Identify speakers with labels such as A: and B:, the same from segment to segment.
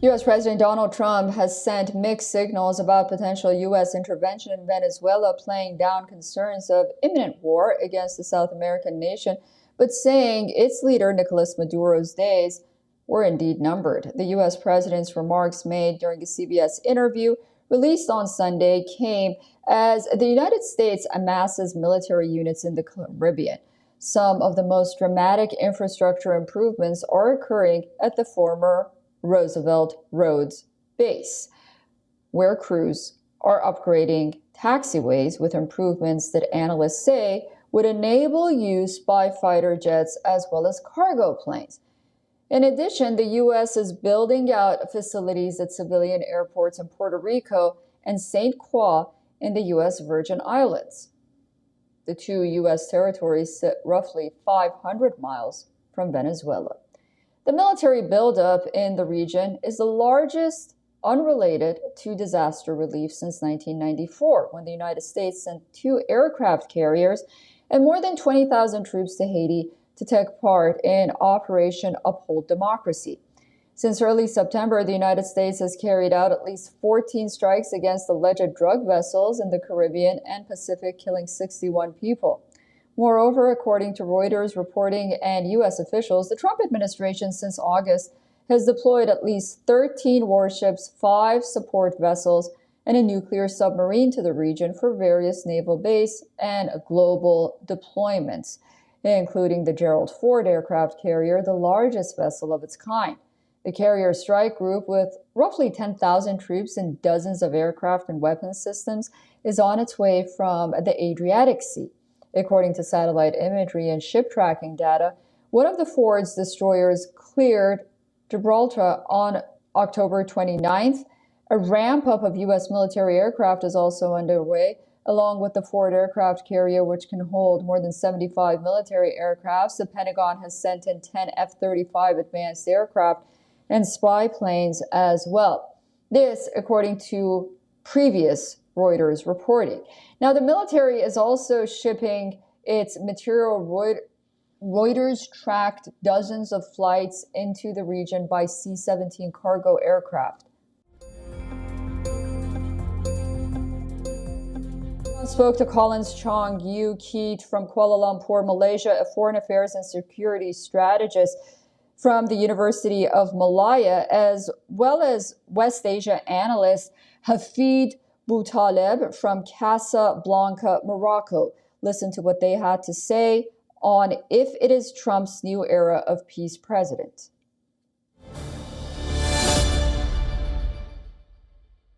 A: U.S. President Donald Trump has sent mixed signals about potential U.S. intervention in Venezuela, playing down concerns of imminent war against the South American nation, but saying its leader, Nicolas Maduro's days were indeed numbered. The U.S. president's remarks made during a CBS interview released on Sunday came as the United States amasses military units in the Caribbean. Some of the most dramatic infrastructure improvements are occurring at the former Roosevelt Roads base, where crews are upgrading taxiways with improvements that analysts say would enable use by fighter jets as well as cargo planes. In addition, the U.S. is building out facilities at civilian airports in Puerto Rico and St. Croix in the U.S. Virgin Islands. The two U.S. territories sit roughly 500 miles from Venezuela. The military buildup in the region is the largest unrelated to disaster relief since 1994, when the United States sent 2 aircraft carriers and more than 20,000 troops to Haiti to take part in Operation Uphold Democracy. Since early September, the United States has carried out at least 14 strikes against alleged drug vessels in the Caribbean and Pacific, killing 61 people. Moreover, according to Reuters reporting and U.S. officials, the Trump administration since August has deployed at least 13 warships, 5 support vessels, and a nuclear submarine to the region for various naval base and global deployments, including the Gerald Ford aircraft carrier, the largest vessel of its kind. The carrier strike group, with roughly 10,000 troops and dozens of aircraft and weapons systems, is on its way from the Adriatic Sea. According to satellite imagery and ship tracking data, one of the Ford's destroyers cleared Gibraltar on October 29th. A ramp-up of U.S. military aircraft is also underway, along with the Ford aircraft carrier, which can hold more than 75 military aircrafts. The Pentagon has sent in 10 F-35 advanced aircraft and spy planes as well. This, according to previous Reuters reporting. Now, the military is also shipping its material. Reuters tracked dozens of flights into the region by C-17 cargo aircraft. I spoke to Collins Chong Yu Keat from Kuala Lumpur, Malaysia, a foreign affairs and security strategist from the University of Malaya, as well as West Asia analyst Hafid Boutaleb from Casablanca, Morocco. Listen to what they had to say on if it is Trump's new era of peace president.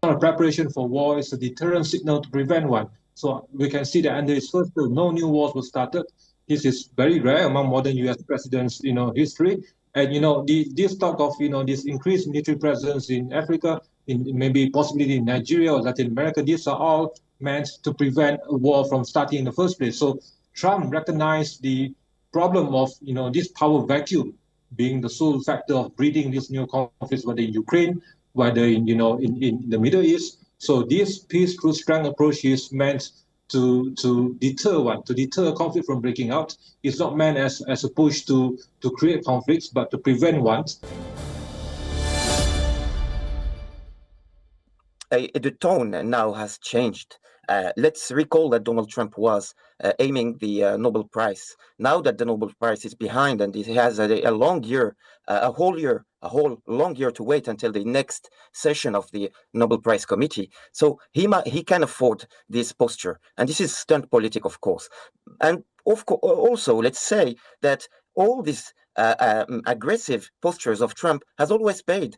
B: Preparation for war is a deterrent signal to prevent one. So we can see that under his first term, no new wars were started. This is very rare among modern U.S. presidents, history. And this talk of this increased military presence in Africa, in maybe possibly in Nigeria or Latin America, these are all meant to prevent a war from starting in the first place. So Trump recognized the problem of this power vacuum being the sole factor of breeding these new conflicts, whether in Ukraine, whether in the Middle East. So this peace through strength approach is meant to deter conflict from breaking out. It's not meant as a push to create conflicts, but to prevent ones.
C: The tone now has changed. Let's recall that Donald Trump was aiming the Nobel Prize. Now that the Nobel Prize is behind and he has a long year, a whole long year to wait until the next session of the Nobel Prize committee. So he can afford this posture. And this is stunt politics, of course. And also, let's say that all these aggressive postures of Trump has always paid